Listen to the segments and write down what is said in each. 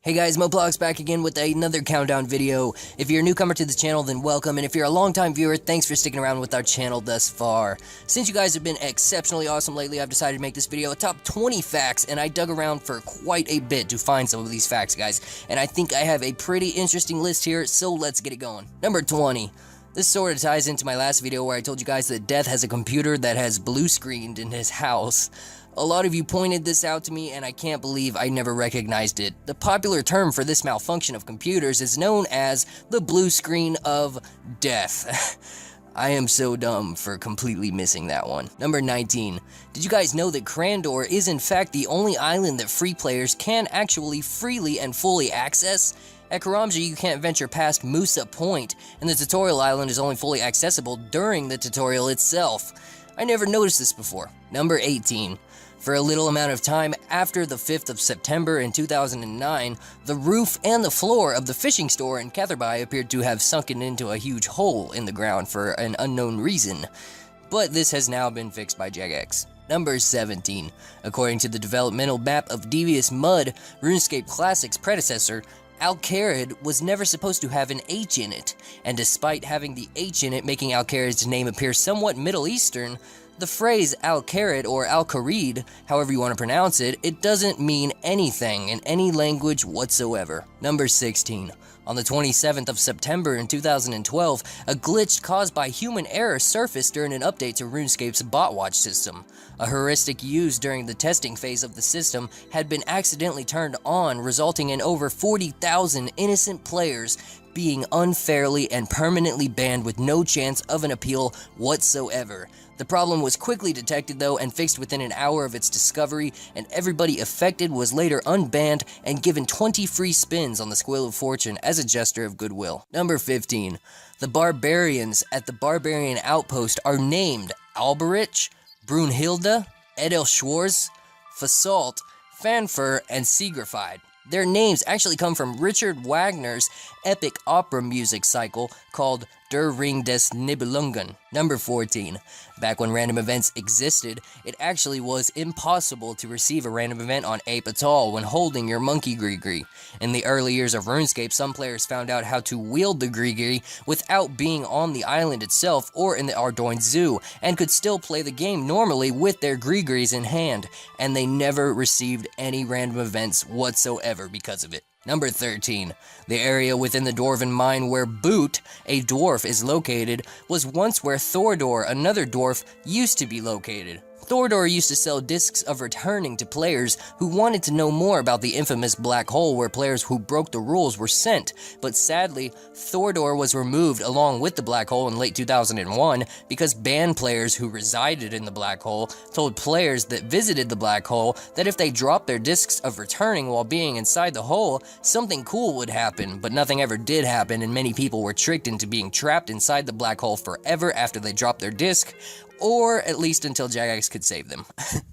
Hey guys, Moblogs back again with another countdown video. If you're a newcomer to the channel, then welcome, and if you're a long-time viewer, thanks for sticking around with our channel thus far. Since you guys have been exceptionally awesome lately, I've decided to make this video a top 20 facts, and I dug around for quite a bit to find some of these facts, guys. And I think I have a pretty interesting list here, so let's get it going. Number 20. This sort of ties into my last video where I told you guys that Death has a computer that has blue screened in his house. A lot of you pointed this out to me, and I can't believe I never recognized it. The popular term for this malfunction of computers is known as the blue screen of death. I am so dumb for completely missing that one. Number 19. Did you guys know that Crandor is in fact the only island that free players can actually freely and fully access? At Karamja, you can't venture past Musa Point, and the tutorial island is only fully accessible during the tutorial itself. I never noticed this before. Number 18. For a little amount of time after the 5th of September in 2009, the roof and the floor of the fishing store in Catherby appeared to have sunken into a huge hole in the ground for an unknown reason. But this has now been fixed by Jagex. Number 17. According to the developmental map of Devious Mud, RuneScape Classic's predecessor, Al-Kharid was never supposed to have an H in it, and despite having the H in it making Al-Kharid's name appear somewhat Middle Eastern, the phrase Al-Kharid or Al-Kharid, however you want to pronounce it, it doesn't mean anything in any language whatsoever. Number 16. On the 27th of September in 2012, a glitch caused by human error surfaced during an update to RuneScape's botwatch system. A heuristic used during the testing phase of the system had been accidentally turned on, resulting in over 40,000 innocent players being unfairly and permanently banned with no chance of an appeal whatsoever. The problem was quickly detected though and fixed within an hour of its discovery, and everybody affected was later unbanned and given 20 free spins on the Squill of Fortune as a gesture of goodwill. Number 15. The barbarians at the Barbarian Outpost are named Alberich, Brunhilde, Edel Schwarz, Fasalt, Fanfur, and Siegfried. Their names actually come from Richard Wagner's epic opera music cycle called Der Ring des Nibelungen. Number 14. Back when random events existed, it actually was impossible to receive a random event on Ape at all when holding your monkey Grigri. In the early years of RuneScape, some players found out how to wield the Grigri without being on the island itself or in the Ardoin Zoo, and could still play the game normally with their Grigris in hand, and they never received any random events whatsoever because of it. Number 13. The area within the Dwarven mine where Boot, a dwarf, is located was once where Thordor, another dwarf, used to be located. Thordor used to sell discs of returning to players who wanted to know more about the infamous black hole where players who broke the rules were sent, but sadly, Thordor was removed along with the black hole in late 2001 because banned players who resided in the black hole told players that visited the black hole that if they dropped their discs of returning while being inside the hole, something cool would happen, but nothing ever did happen, and many people were tricked into being trapped inside the black hole forever after they dropped their disc, or at least until Jagex could save them.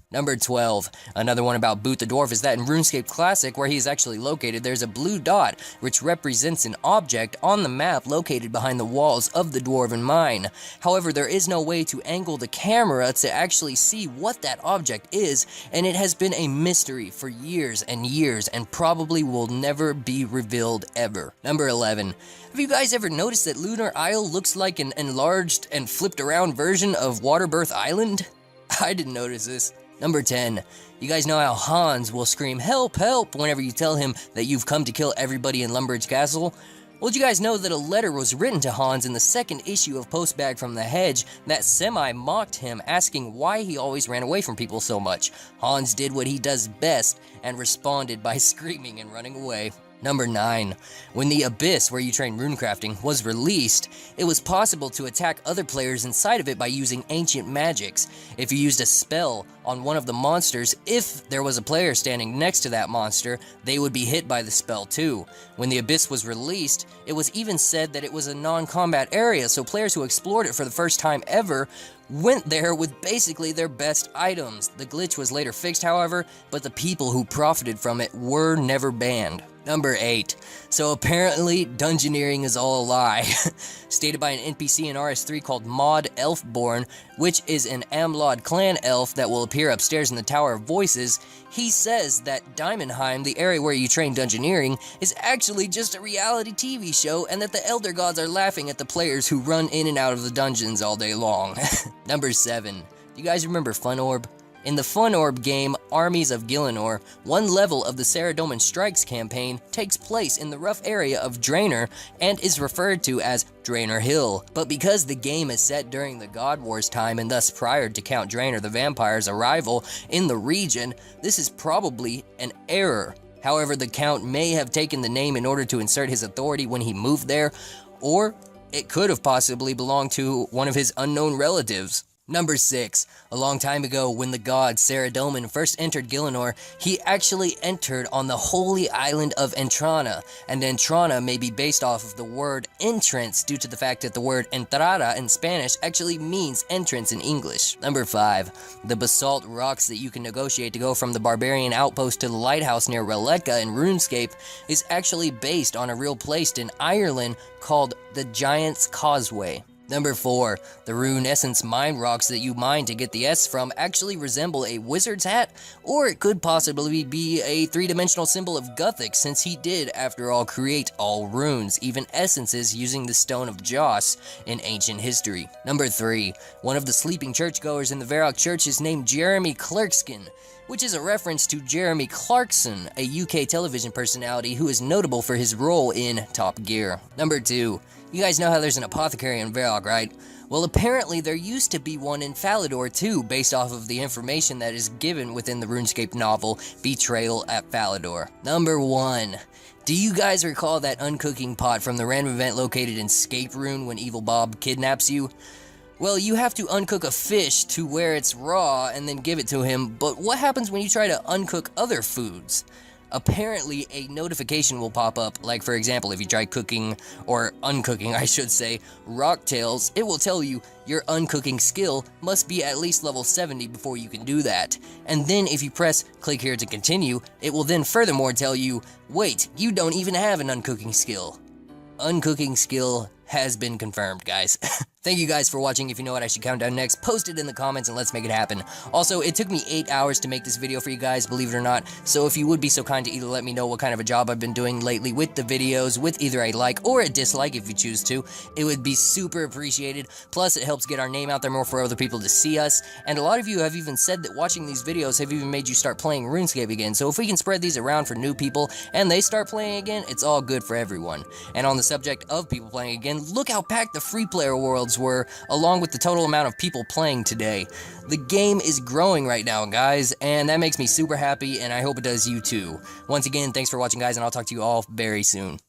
Number 12. Another one about Boot the Dwarf is that in RuneScape Classic, where he is actually located, there's a blue dot, which represents an object on the map located behind the walls of the Dwarven mine. However, there is no way to angle the camera to actually see what that object is, and it has been a mystery for years and years, and probably will never be revealed ever. Number 11. Have you guys ever noticed that Lunar Isle looks like an enlarged and flipped around version of Waterbirth Island? I didn't notice this. Number 10. You guys know how Hans will scream, "Help, help," whenever you tell him that you've come to kill everybody in Lumbridge Castle? Well, did you guys know that a letter was written to Hans in the second issue of Postbag from the Hedge that semi-mocked him, asking why he always ran away from people so much? Hans did what he does best and responded by screaming and running away. Number 9. When the Abyss, where you train runecrafting, was released, it was possible to attack other players inside of it by using ancient magics. If you used a spell on one of the monsters, if there was a player standing next to that monster, they would be hit by the spell too. When the Abyss was released, it was even said that it was a non-combat area, so players who explored it for the first time ever went there with basically their best items. The glitch was later fixed, however, but the people who profited from it were never banned. Number 8. So apparently, dungeoneering is all a lie. Stated by an NPC in RS3 called Maud Elfborn, which is an Amlod clan elf that will appear upstairs in the Tower of Voices, he says that Diamondheim, the area where you train dungeoneering, is actually just a reality TV show, and that the Elder Gods are laughing at the players who run in and out of the dungeons all day long. Number 7. Do you guys remember Fun Orb? In the Fun Orb game, Armies of Gielinor, one level of the Saradomin Strikes campaign takes place in the rough area of Draenor and is referred to as Draenor Hill. But because the game is set during the God Wars time and thus prior to Count Draenor the Vampire's arrival in the region, this is probably an error. However, the Count may have taken the name in order to insert his authority when he moved there, or it could have possibly belonged to one of his unknown relatives. Number 6. A long time ago, when the god Saradomin first entered Gielinor, he actually entered on the holy island of Entrana, and Entrana may be based off of the word entrance due to the fact that the word entrada in Spanish actually means entrance in English. Number 5. The basalt rocks that you can negotiate to go from the barbarian outpost to the lighthouse near Releka in RuneScape is actually based on a real place in Ireland called the Giant's Causeway. Number 4. The rune essence mine rocks that you mine to get the S from actually resemble a wizard's hat, or it could possibly be a three-dimensional symbol of Guthic, since he did, after all, create all runes, even essences using the Stone of Joss in ancient history. Number 3. One of the sleeping churchgoers in the Varrock Church is named Jeremy Clerkskin, which is a reference to Jeremy Clarkson, a UK television personality who is notable for his role in Top Gear. Number 2. You guys know how there's an apothecary in Varrock, right? Well, apparently there used to be one in Falador too, based off of the information that is given within the RuneScape novel, Betrayal at Falador. Number 1. Do you guys recall that uncooking pot from the random event located in Scape Rune when Evil Bob kidnaps you? Well, you have to uncook a fish to where it's raw and then give it to him, but what happens when you try to uncook other foods? Apparently, a notification will pop up, like for example, if you try cooking, or uncooking I should say, rocktails, it will tell you your uncooking skill must be at least level 70 before you can do that. And then if you press click here to continue, it will then furthermore tell you, wait, you don't even have an uncooking skill. Uncooking skill has been confirmed, guys. Thank you guys for watching. If you know what I should count down next, post it in the comments and let's make it happen. Also, it took me 8 hours to make this video for you guys, believe it or not, so if you would be so kind to either let me know what kind of a job I've been doing lately with the videos, with either a like or a dislike if you choose to, it would be super appreciated. Plus, it helps get our name out there more for other people to see us, and a lot of you have even said that watching these videos have even made you start playing RuneScape again, so if we can spread these around for new people and they start playing again, it's all good for everyone. And on the subject of people playing again, look how packed the free player worlds were, along with the total amount of people playing today. The game is growing right now, guys, and that makes me super happy, and I hope it does you too. Once again, thanks for watching, guys, and I'll talk to you all very soon.